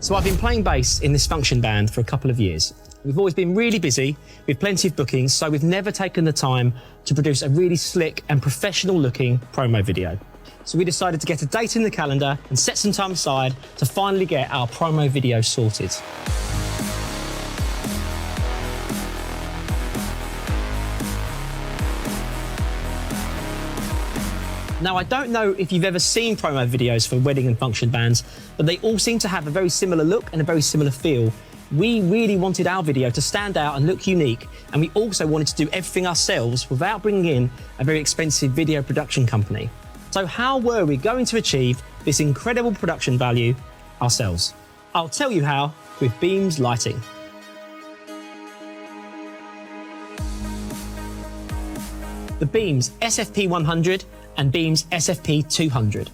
So I've been playing bass in this function band for a couple of years. We've always been really busy with plenty of bookings, so we've never taken the time to produce a really slick and professional looking promo video. So we decided to get a date in the calendar and set some time aside to finally get our promo video sorted. Now, I don't know if you've ever seen promo videos for wedding and function bands, but they all seem to have a very similar look and a very similar feel. We really wanted our video to stand out and look unique, and we also wanted to do everything ourselves without bringing in a very expensive video production company. So how were we going to achieve this incredible production value ourselves? I'll tell you how with BeamZ lighting. The BeamZ SFP100 and BeamZ SFP200.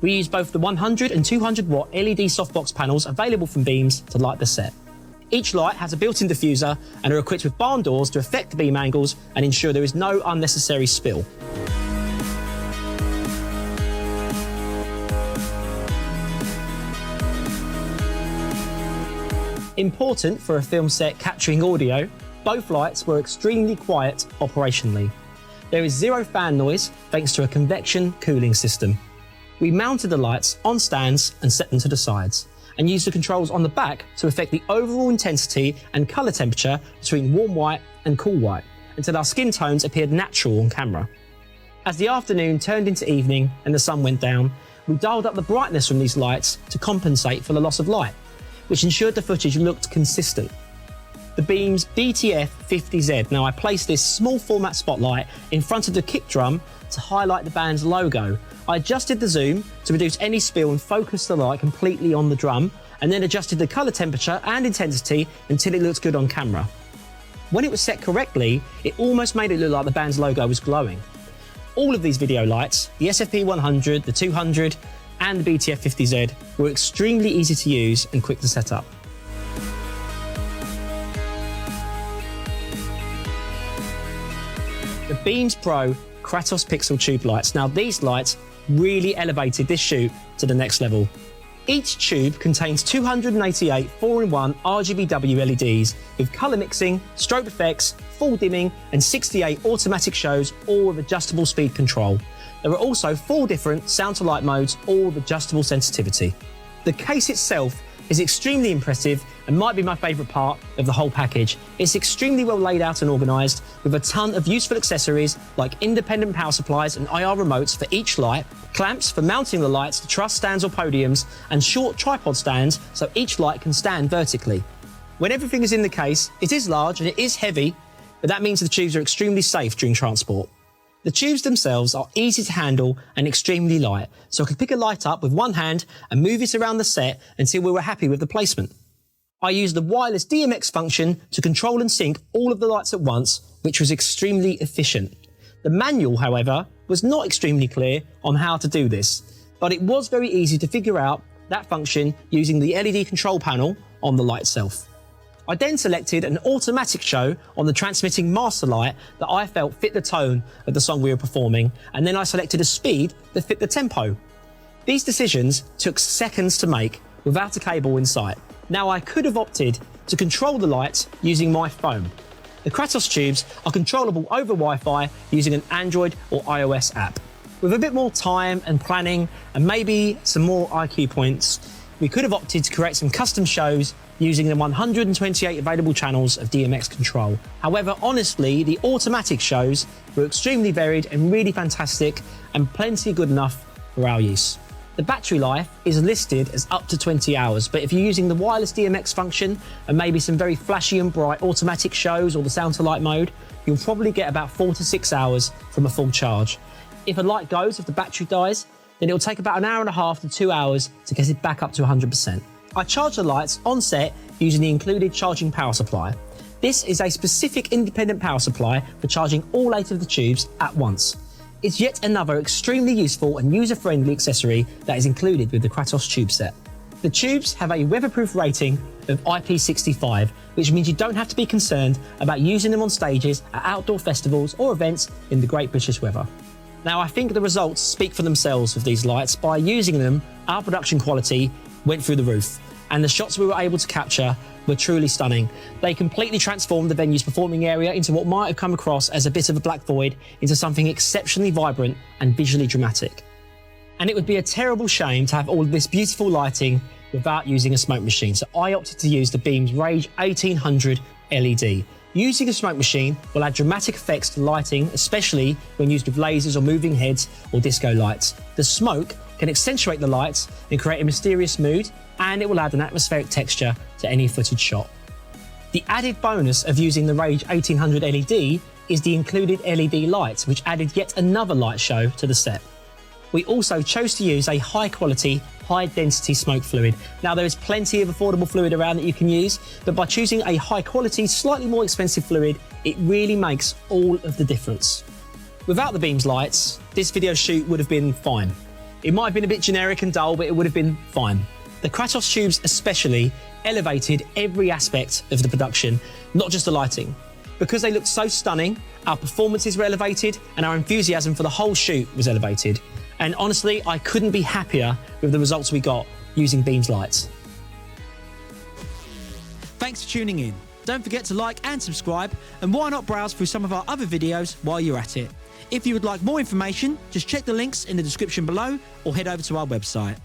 We use both the 100 and 200 watt LED softbox panels available from BeamZ to light the set. Each light has a built-in diffuser and are equipped with barn doors to affect the beam angles and ensure there is no unnecessary spill. Important for a film set capturing audio, both lights were extremely quiet operationally. There is zero fan noise thanks to a convection cooling system. We mounted the lights on stands and set them to the sides, and used the controls on the back to affect the overall intensity and colour temperature between warm white and cool white, until our skin tones appeared natural on camera. As the afternoon turned into evening and the sun went down, we dialed up the brightness from these lights to compensate for the loss of light, which ensured the footage looked consistent. The BeamZ BTF50Z. Now I placed this small format spotlight in front of the kick drum to highlight the band's logo. I adjusted the zoom to reduce any spill and focus the light completely on the drum, and then adjusted the colour temperature and intensity until it looked good on camera. When it was set correctly, it almost made it look like the band's logo was glowing. All of these video lights, the SFP100, the 200 and the BTF50Z, were extremely easy to use and quick to set up. The BeamZ Pro Kratos Pixel Tube lights. Now these lights really elevated this shoot to the next level. Each tube contains 288 4-in-1 RGBW LEDs with colour mixing, strobe effects, full dimming and 68 automatic shows, all with adjustable speed control. There are also 4 different sound to light modes, all with adjustable sensitivity. The case itself is extremely impressive and might be my favourite part of the whole package. It's extremely well laid out and organised, with a ton of useful accessories like independent power supplies and IR remotes for each light, clamps for mounting the lights to truss stands or podiums, and short tripod stands so each light can stand vertically. When everything is in the case, it is large and it is heavy, but that means the tubes are extremely safe during transport. The tubes themselves are easy to handle and extremely light, so I could pick a light up with one hand and move it around the set until we were happy with the placement. I used the wireless DMX function to control and sync all of the lights at once, which was extremely efficient. The manual, however, was not extremely clear on how to do this, but it was very easy to figure out that function using the LED control panel on the light itself. I then selected an automatic show on the transmitting master light that I felt fit the tone of the song we were performing, and then I selected a speed that fit the tempo. These decisions took seconds to make without a cable in sight. Now I could have opted to control the lights using my phone. The Kratos tubes are controllable over Wi-Fi using an Android or iOS app. With a bit more time and planning and maybe some more IQ points, we could have opted to create some custom shows using the 128 available channels of DMX control. However, honestly, the automatic shows were extremely varied and really fantastic and plenty good enough for our use. The battery life is listed as up to 20 hours, but if you're using the wireless DMX function and maybe some very flashy and bright automatic shows or the sound to light mode, you'll probably get about 4 to 6 hours from a full charge. If a light goes, if the battery dies, then it'll take about 1.5 hours to 2 hours to get it back up to 100%. I charge the lights on set using the included charging power supply. This is a specific independent power supply for charging all 8 of the tubes at once. It's yet another extremely useful and user-friendly accessory that is included with the Kratos tube set. The tubes have a weatherproof rating of IP65, which means you don't have to be concerned about using them on stages at outdoor festivals or events in the Great British weather. Now, I think the results speak for themselves with these lights. By using them, our production quality went through the roof. and the shots we were able to capture were truly stunning. They completely transformed the venue's performing area into what might have come across as a bit of a black void into something exceptionally vibrant and visually dramatic. And it would be a terrible shame to have all of this beautiful lighting without using a smoke machine, so I opted to use the BeamZ Rage 1800 LED. Using a smoke machine will add dramatic effects to lighting, especially when used with lasers or moving heads or disco lights. The smoke can accentuate the lights and create a mysterious mood, and it will add an atmospheric texture to any footage shot. The added bonus of using the Rage 1800 LED is the included LED lights, which added yet another light show to the set. We also chose to use a high-quality, high-density smoke fluid. Now, there is plenty of affordable fluid around that you can use, but by choosing a high-quality, slightly more expensive fluid, it really makes all of the difference. Without the BeamZ lights, this video shoot would have been fine. It might have been a bit generic and dull, but it would have been fine. The Kratos tubes especially elevated every aspect of the production, not just the lighting. Because they looked so stunning, our performances were elevated and our enthusiasm for the whole shoot was elevated. And honestly, I couldn't be happier with the results we got using BeamZ lights. Thanks for tuning in. Don't forget to like and subscribe, and why not browse through some of our other videos while you're at it. If you would like more information, just check the links in the description below or head over to our website.